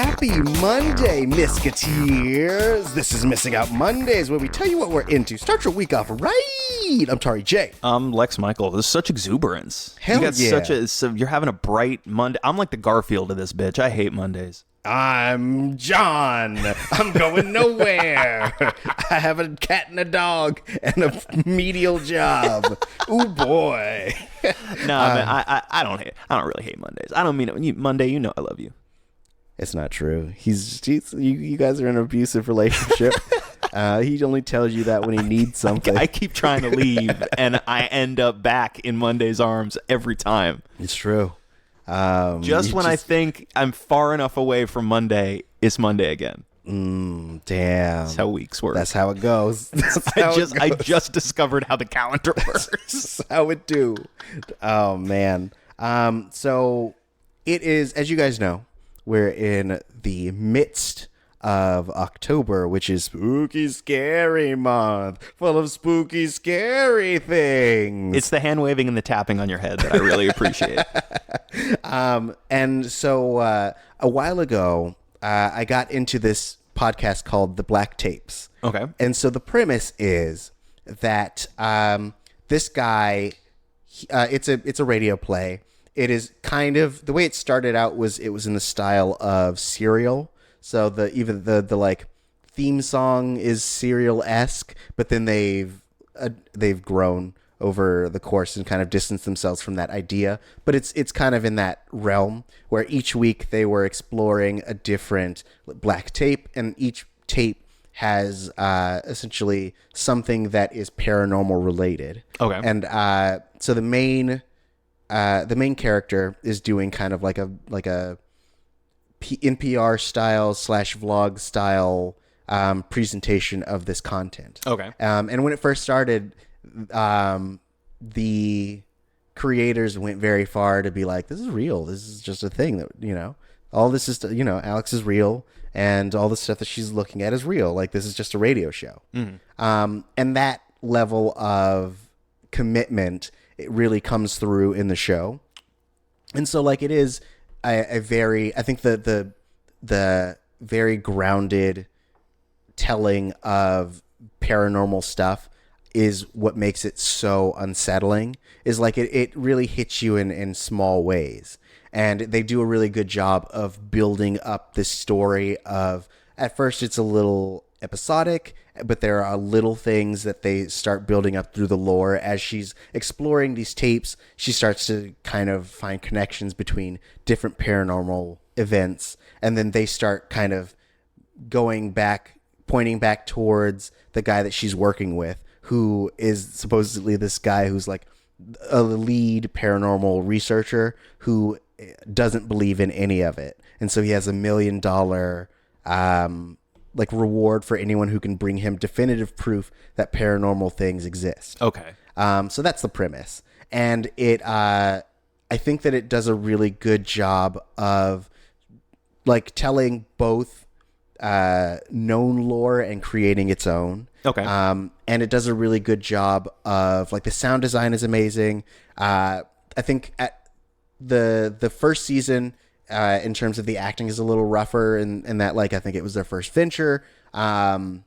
Happy Monday, Misketeers! This is Missing Out Mondays, where we tell you what we're into. Start your week off right! I'm Tauri Jay. I'm Lex Michael. There's such exuberance. Hell yeah. You're having a bright Monday. I'm like the Garfield of this bitch. I hate Mondays. I'm John. I'm going nowhere. I have a cat and a dog and a medial job. Ooh, boy. No, man, I don't really hate Mondays. I don't mean it. Monday, you know I love you. It's not true. You guys are in an abusive relationship. He only tells you that when he needs something. I keep trying to leave, and I end up back in Monday's arms every time. It's true. I think I'm far enough away from Monday, it's Monday again. Damn. That's how weeks work. That's how it goes. I just discovered how the calendar works. That's how it do. Oh, man. So it is, as you guys know, we're in the midst of October, which is spooky, scary month, full of spooky, scary things. It's the hand waving and the tapping on your head that I really appreciate. And so a while ago, I got into this podcast called The Black Tapes. Okay. And so the premise is that this guy, it's a radio play. It is kind of, the way it started out was it was in the style of Serial. So the like theme song is Serial-esque, but then they've grown over the course and kind of distanced themselves from that idea. But it's kind of in that realm where each week they were exploring a different black tape, and each tape has essentially something that is paranormal related. Okay. And so the main character is doing kind of like a NPR style / vlog style presentation of this content. Okay. And when it first started, the creators went very far to be like, this is real. This is just a thing that, all this is, Alex is real, and all the stuff that she's looking at is real. Like, this is just a radio show. Mm-hmm. And that level of commitment, it really comes through in the show. And so, like, it is I think the very grounded telling of paranormal stuff is what makes it so unsettling. Is like it really hits you in small ways. And they do a really good job of building up this story of, at first it's a little episodic, but there are little things that they start building up through the lore. As she's exploring these tapes, she starts to kind of find connections between different paranormal events, and then they start kind of pointing back towards the guy that she's working with, who is supposedly this guy who's like a lead paranormal researcher who doesn't believe in any of it. And so he has $1 million like reward for anyone who can bring him definitive proof that paranormal things exist. Okay. So that's the premise. And I think that it does a really good job of like telling both known lore and creating its own. Okay. And it does a really good job of, like, the sound design is amazing. I think at the first season, in terms of the acting, is a little rougher, and that, like, I think it was their first venture. But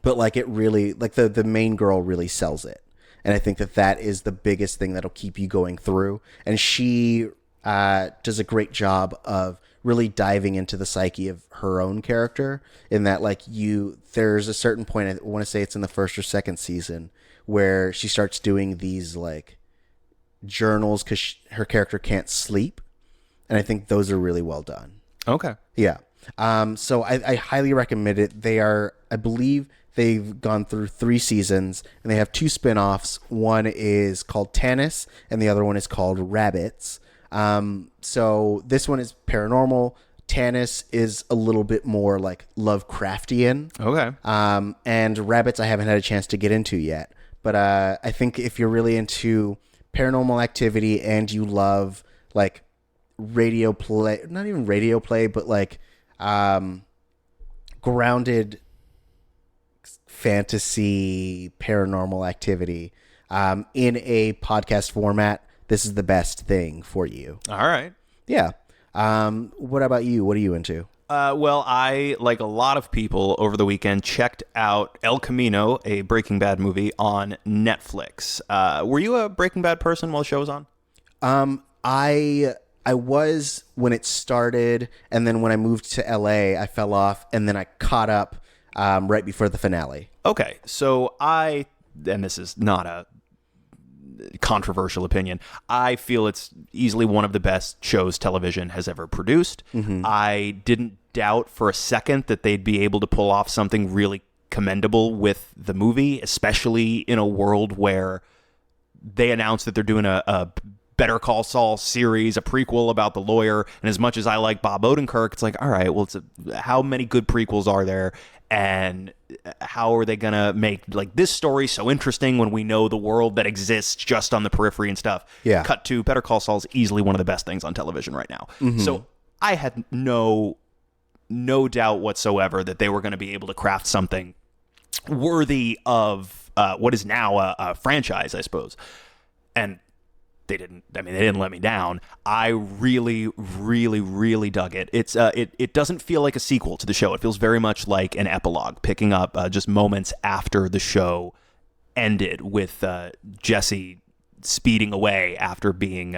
like, it really, like, the main girl really sells it. And I think that is the biggest thing that'll keep you going through. And she does a great job of really diving into the psyche of her own character, in that, like, there's a certain point, I want to say it's in the first or second season, where she starts doing these, like, journals because her character can't sleep. And I think those are really well done. Okay. Yeah. So I highly recommend it. I believe they've gone through 3 seasons, and they have 2 spinoffs. One is called Tanis, and the other one is called Rabbits. So this one is paranormal. Tanis is a little bit more like Lovecraftian. Okay. And Rabbits I haven't had a chance to get into yet. But I think if you're really into paranormal activity and you love, like, radio play, not even radio play, but like grounded fantasy paranormal activity in a podcast format, this is the best thing for you. All right. Yeah. What about you? What are you into? Well, I, like a lot of people over the weekend, checked out El Camino, a Breaking Bad movie, on Netflix. Were you a Breaking Bad person while the show was on? I was when it started, and then when I moved to LA, I fell off, and then I caught up right before the finale. Okay, so and this is not a controversial opinion, I feel it's easily one of the best shows television has ever produced. Mm-hmm. I didn't doubt for a second that they'd be able to pull off something really commendable with the movie, especially in a world where they announced that they're doing a Better Call Saul series, a prequel about the lawyer. And as much as I like Bob Odenkirk, it's like, all right, well, how many good prequels are there? And how are they going to make like this story so interesting when we know the world that exists just on the periphery and stuff? Yeah. Cut to Better Call Saul is easily one of the best things on television right now. Mm-hmm. So I had no doubt whatsoever that they were going to be able to craft something worthy of what is now a franchise, I suppose. And they didn't let me down. I really, really, really dug it. It doesn't feel like a sequel to the show. It feels very much like an epilogue, picking up just moments after the show ended with Jesse speeding away after being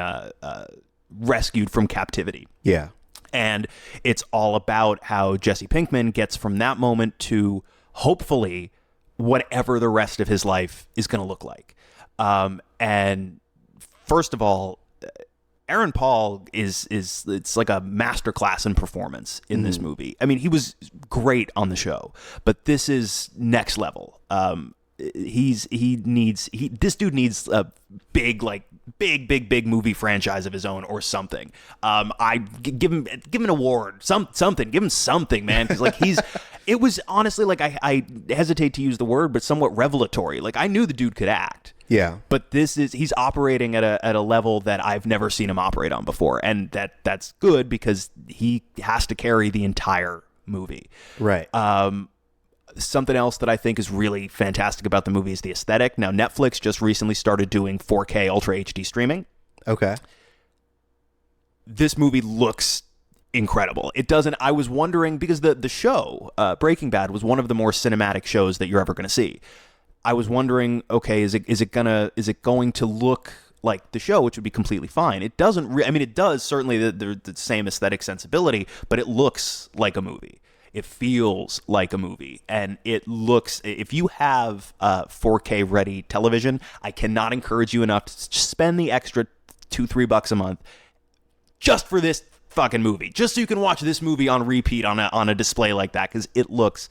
rescued from captivity. Yeah. And it's all about how Jesse Pinkman gets from that moment to hopefully whatever the rest of his life is going to look like. And first of all, Aaron Paul it's like a masterclass in performance in this movie. I mean, he was great on the show, but this is next level. This dude needs a big movie franchise of his own or something. I give him an award, something. Give him something, man. Because like it was honestly like I hesitate to use the word, but somewhat revelatory. Like I knew the dude could act. Yeah. But he's operating at a level that I've never seen him operate on before, and that's good because he has to carry the entire movie. Right. Something else that I think is really fantastic about the movie is the aesthetic. Now, Netflix just recently started doing 4K Ultra HD streaming. Okay. This movie looks incredible. It doesn't. I was wondering because the show Breaking Bad was one of the more cinematic shows that you're ever going to see. I was wondering, okay, is it going to look like the show, which would be completely fine. It doesn't. It does certainly the same aesthetic sensibility, but it looks like a movie. It feels like a movie, and it looks. If you have 4K ready television, I cannot encourage you enough to spend the extra $2-3 a month just for this fucking movie, just so you can watch this movie on repeat on a display like that, because it looks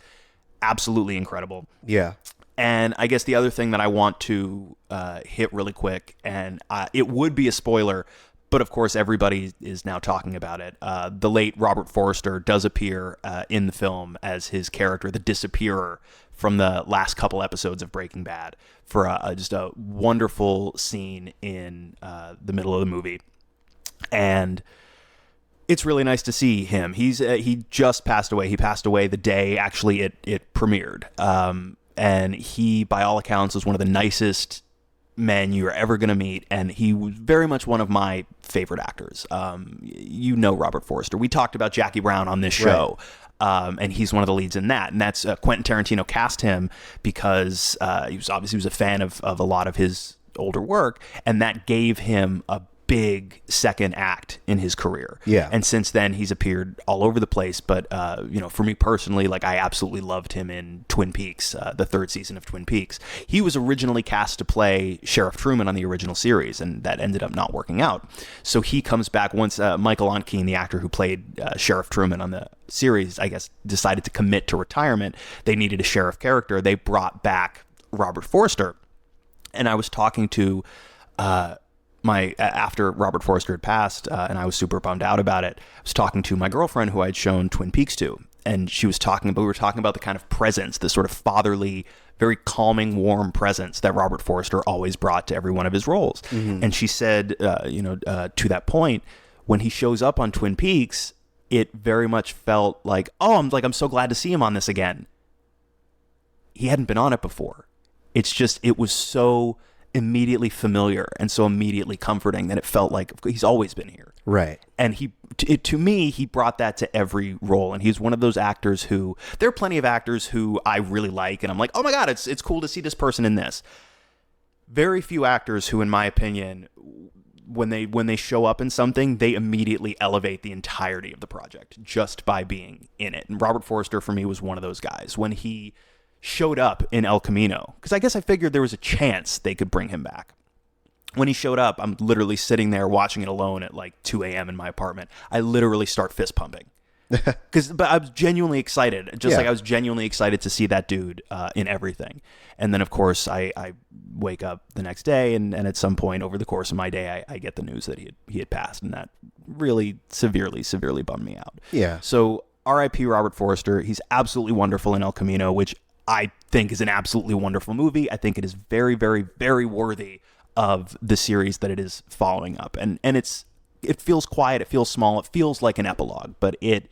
absolutely incredible. Yeah. And I guess the other thing that I want to hit really quick, and it would be a spoiler, but of course everybody is now talking about it. The late Robert Forster does appear in the film as his character, the Disappearer, from the last couple episodes of Breaking Bad, for just a wonderful scene in the middle of the movie. And it's really nice to see him. He just passed away. He passed away the day actually it premiered. And he, by all accounts, was one of the nicest men you're ever going to meet, and he was very much one of my favorite actors. Robert Forster. We talked about Jackie Brown on this show, right. And he's one of the leads in that. And that's Quentin Tarantino cast him because he was a fan of a lot of his older work, and that gave him a big second act in his career. Yeah. And since then he's appeared all over the place, but for me personally, like I absolutely loved him in Twin Peaks, the third season of Twin Peaks. He was originally cast to play Sheriff Truman on the original series, and that ended up not working out. So he comes back once Michael Onkine, the actor who played Sheriff Truman on the series, I guess, decided to commit to retirement. They needed a sheriff character. They brought back Robert Forster. And I was talking to after Robert Forster had passed, and I was super bummed out about it, I was talking to my girlfriend who I'd shown Twin Peaks to, and we were talking about the kind of presence, the sort of fatherly, very calming, warm presence that Robert Forster always brought to every one of his roles. Mm-hmm. And she said, to that point, when he shows up on Twin Peaks, it very much felt like, I'm so glad to see him on this again. He hadn't been on it before. It was so immediately familiar and so immediately comforting that it felt like he's always been here. Right. And he to me, he brought that to every role, and he's one of those actors who, there are plenty of actors who I really like, and I'm like, oh my God, it's cool to see this person in this. Very few actors who, in my opinion, when they show up in something, they immediately elevate the entirety of the project just by being in it. And Robert Forster, for me, was one of those guys. When he showed up in El Camino, because I guess I figured there was a chance they could bring him back. When he showed up, I'm literally sitting there watching it alone at like 2 a.m. in my apartment. I literally start fist pumping. But I was genuinely excited, like I was genuinely excited to see that dude in everything. And then, of course, I wake up the next day, and at some point over the course of my day, I get the news that he had passed, and that really severely bummed me out. Yeah. So R.I.P. Robert Forster. He's absolutely wonderful in El Camino, which I think is an absolutely wonderful movie. I think it is very, very, very worthy of the series that it is following up, and it feels quiet, it feels small, it feels like an epilogue, but it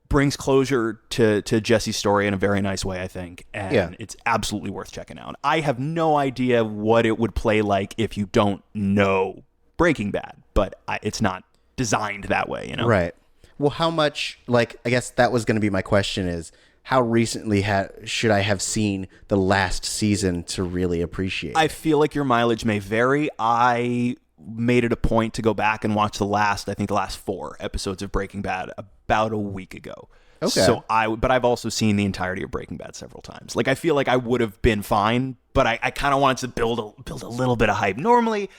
brings closure to Jesse's story in a very nice way, I think, and it's absolutely worth checking out. I have no idea what it would play like if you don't know Breaking Bad, but it's not designed that way, you know? Right. Well, how much, like, I guess that was going to be my question is, how recently should I have seen the last season to really appreciate it? I feel like your mileage may vary. I made it a point to go back and watch the last 4 episodes of Breaking Bad about a week ago. Okay. So but I've also seen the entirety of Breaking Bad several times. Like, I feel like I would have been fine, but I kind of wanted to build a little bit of hype. Normally,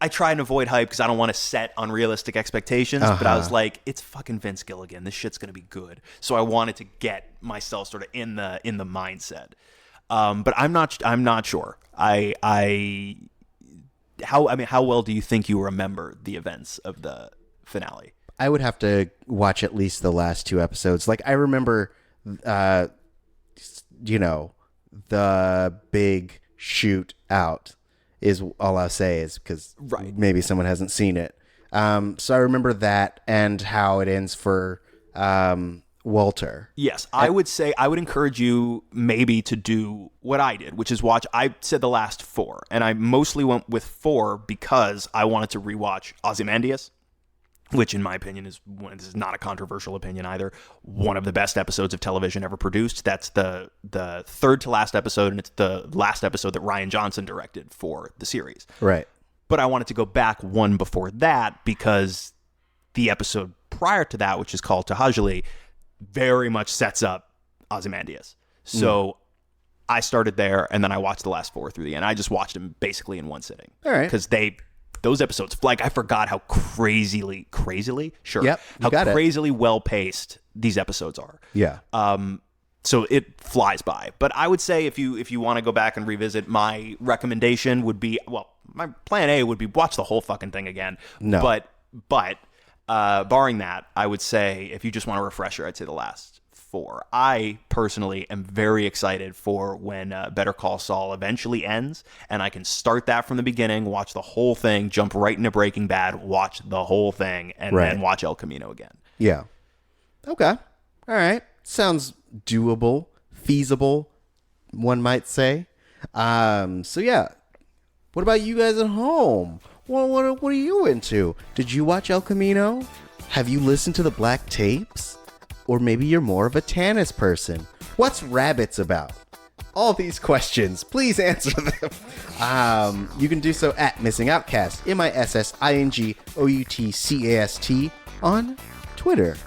I try and avoid hype because I don't want to set unrealistic expectations, but I was like, it's fucking Vince Gilligan. This shit's going to be good. So I wanted to get myself sort of in the mindset. But I'm not sure. How well do you think you remember the events of the finale? I would have to watch at least the last 2 episodes. Like, I remember, the big shoot out is all I'll say, is because maybe someone hasn't seen it. So I remember that and how it ends for Walter. Yes, I would encourage you maybe to do what I did, which is watch. I said the last 4, and I mostly went with 4 because I wanted to rewatch Ozymandias, which in my opinion this is not a controversial opinion either, one of the best episodes of television ever produced. That's the third to last episode, and it's the last episode that Rian Johnson directed for the series. Right. But I wanted to go back one before that because the episode prior to that, which is called Tahajali, very much sets up Ozymandias. So I started there, and then I watched the last 4 through the end. I just watched them basically in one sitting. All right. Because those episodes, like, I forgot how crazily, sure, yep, how crazily well-paced these episodes are. Yeah. So it flies by. But I would say if you want to go back and revisit, my recommendation would be, well, my plan A would be watch the whole fucking thing again. No. But barring that, I would say if you just want a refresher, I'd say the last 4. I personally am very excited for when Better Call Saul eventually ends, and I can start that from the beginning, watch the whole thing, jump right into Breaking Bad, watch the whole thing, and then watch El Camino again. Yeah. Okay. All right. Sounds doable, feasible, one might say. So yeah. What about you guys at home? What are you into? Did you watch El Camino? Have you listened to the Black Tapes? Or maybe you're more of a Tannis person. What's Rabbits about? All these questions, please answer them. You can do so at Missing Outcast, MISSINGOUTCAST on Twitter.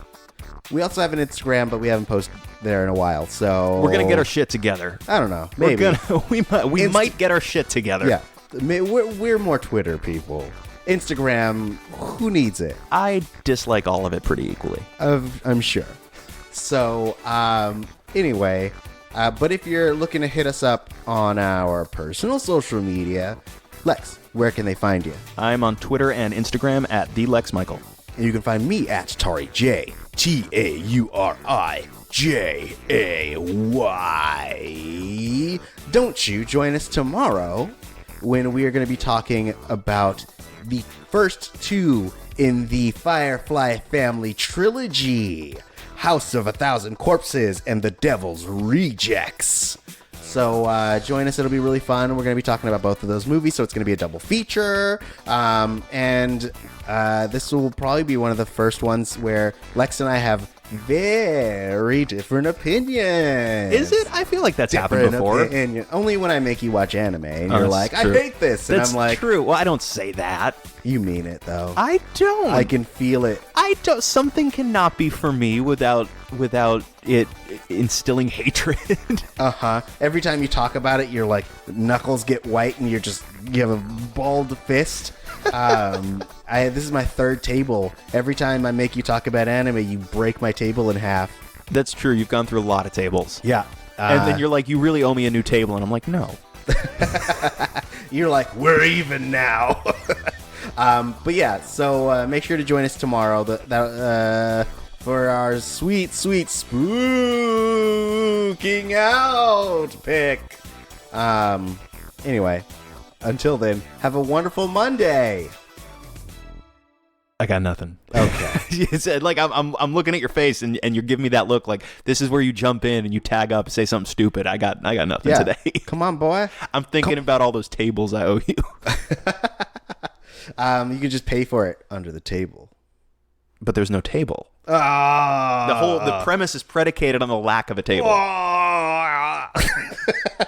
We also have an Instagram, but we haven't posted there in a while, so we're gonna get our shit together. I don't know. Maybe we might get our shit together. Yeah, we're more Twitter people. Instagram, who needs it? I dislike all of it pretty equally. I'm sure. So, anyway, but if you're looking to hit us up on our personal social media, Lex, where can they find you? I'm on Twitter and Instagram at the Lex Michael. And you can find me at Tauri Jay, TAURIJAY. Don't you join us tomorrow when we are going to be talking about the first 2 in the Firefly family trilogy, House of 1,000 Corpses and the Devil's Rejects. So join us. It'll be really fun. We're going to be talking about both of those movies, so it's going to be a double feature. And this will probably be one of the first ones where Lex and I have very different opinions. Is it? I feel like that's happened before. Only when I make you watch anime, and you're like, true. I hate this. And That's I'm like, true. Well, I don't say that. You mean it, though. I don't. I can feel it. I don't. Something cannot be for me without it instilling hatred. Every time you talk about it, your like knuckles get white, and you have a balled fist. This is my third table. Every time I make you talk about anime, you break my table in half. That's true. You've gone through a lot of tables. Yeah. And then you're like, you really owe me a new table. And I'm like, no. You're like, we're even now. But yeah, so make sure to join us tomorrow for our sweet, sweet spooking out pick. Anyway, until then, have a wonderful Monday. I got nothing. Okay. It's like I'm looking at your face and you're giving me that look like this is where you jump in and you tag up and say something stupid. I got nothing today. Come on, boy. I'm thinking about all those tables I owe you. You can just pay for it under the table. But there's no table. Oh. The premise is predicated on the lack of a table.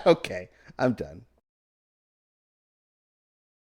Okay, I'm done.